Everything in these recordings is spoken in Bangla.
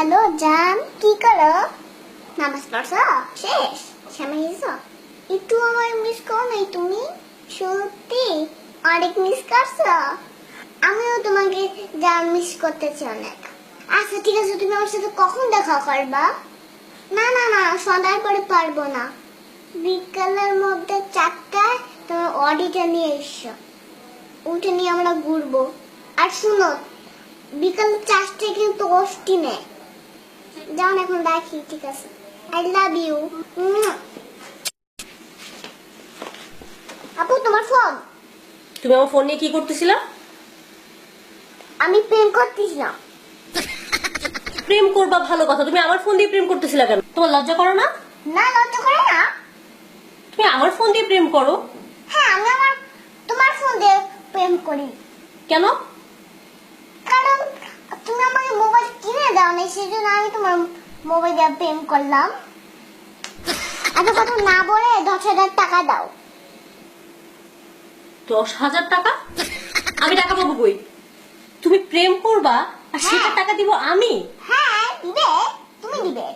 হ্যালো জান, কি করো? নামাজ পড়ছো? শেষ? শ্যামা গেছো? একটু আমার মিস করো নাই তুমি? সত্যি অনেক মিস করছো। আমিও তোমাকে জান মিস করতেছি অনেক। আচ্ছা ঠিক আছে, তুমি আমার সাথে কখন দেখা করবা? না না না, সন্ধ্যার পরে পারবো না। বিকালের মধ্যে 4টায় তোমার অডিটা নিয়ে এসো। ওটা নিয়ে আমরা ঘুরবো। আর শুনো, বিকাল 4টায় কিন্তু অষ্টি নেই। যান এখন রাখি, ঠিক আছে? I love you. আপু তোমার ফোন। তুমি আমার ফোন নিয়ে কি করতেছিলা? আমি প্রেম করতেছিলাম। প্রেম করবা ভালো কথা, তুমি আমার ফোন দিয়ে প্রেম করতেছিলা কেন? তোমার লজ্জা করো না? না, লজ্জা করে না। তুমি আমার ফোন দিয়ে প্রেম করো? হ্যাঁ, আমি তোমার ফোন দিয়ে প্রেম করি। কেন? কারণ তুমি আমাকে মোবাইল কিনে দাও না, সেজন্য আমি তোমার মোবাইল দিয়ে প্রেম করলাম। এত কথা না বলে 10,000 টাকা দাও। 10,000 টাকা? আমি টাকা পাবো কই? তুমি প্রেম করবা আর সেটা টাকা দিব আমি? হ্যাঁ দিবে, তুমি দিবে।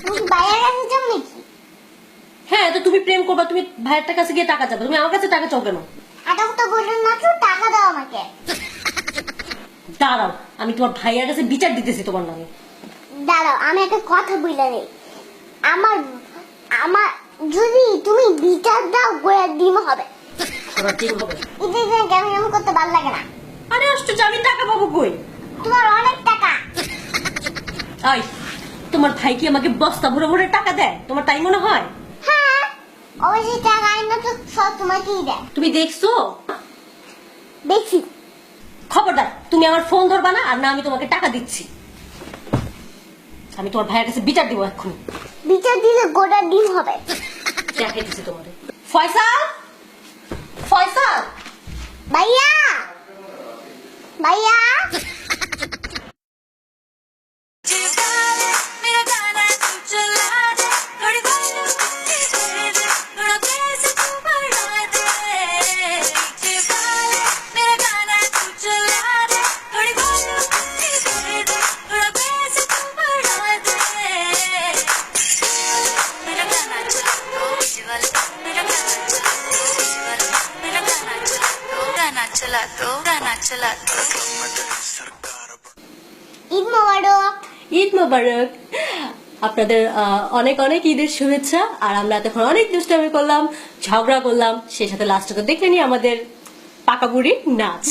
তুমি কি বাইরের কাছে যাও নাকি? হ্যাঁ, তো তুমি প্রেম করবা, তুমি ভাইয়ের কাছে গিয়ে টাকা চাবে, তুমি আমার কাছে টাকা চাও কেন? এটা তো বললেন না, তো টাকা দাও আমাকে। দাঁড়াও, আমি তোমার ভাইয়ের কাছে বিচার দিতেছি তোমার নামে। দাঁড়াও, আমি একটা কথা বলে নেই। আমার আমার যদি তুমি বিচার দাও, গোড়ার ডিম হবে। তোমার ঠিক হবে। ঈদের কেমন কেমন করতে ভালো লাগে না। আরে আশ্চর্য, আমি টাকা পাবো কই? তোমার অনেক টাকা। আই, তোমার ভাই কি আমাকে বস্তা ভরে ভরে টাকা দেয়? তোমার তাই মনে হয়? হ্যাঁ, অবশ্যই টাকা আইনা তো সব তোমাকেই দেয়। তুমি দেখছো? দেখছি। খবরদার, তুমি আমার ফোন ধরবা না, আর না আমি তোমাকে টাকা দিচ্ছি। আমি তোমার ভাইয়ের কাছে বিচার দিব এক্ষুনি। বিচার দিলে গোড়ার ডিম হবে। দেখাই দিচ্ছি তোমাদের। ফয়সাল, ফয়সাল, ভাইয়া, ভাইয়া। ঈদ মোবারক। ঈদ মোবারক। আপনাদের অনেক অনেক ঈদের শুভেচ্ছা। আর আমরা এতক্ষণ অনেক দুষ্টামি করলাম, ঝগড়া করলাম, সেই সাথে লাস্টে তো দেখে নি আমাদের পাকা বুড়ি নাচ।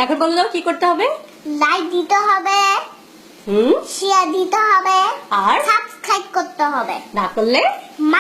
এখন বলে দাও কি করতে হবে? লাইক দিতে হবে, হুম, শেয়ার দিতে হবে, আর সাবস্ক্রাইব করতে হবে। না করলে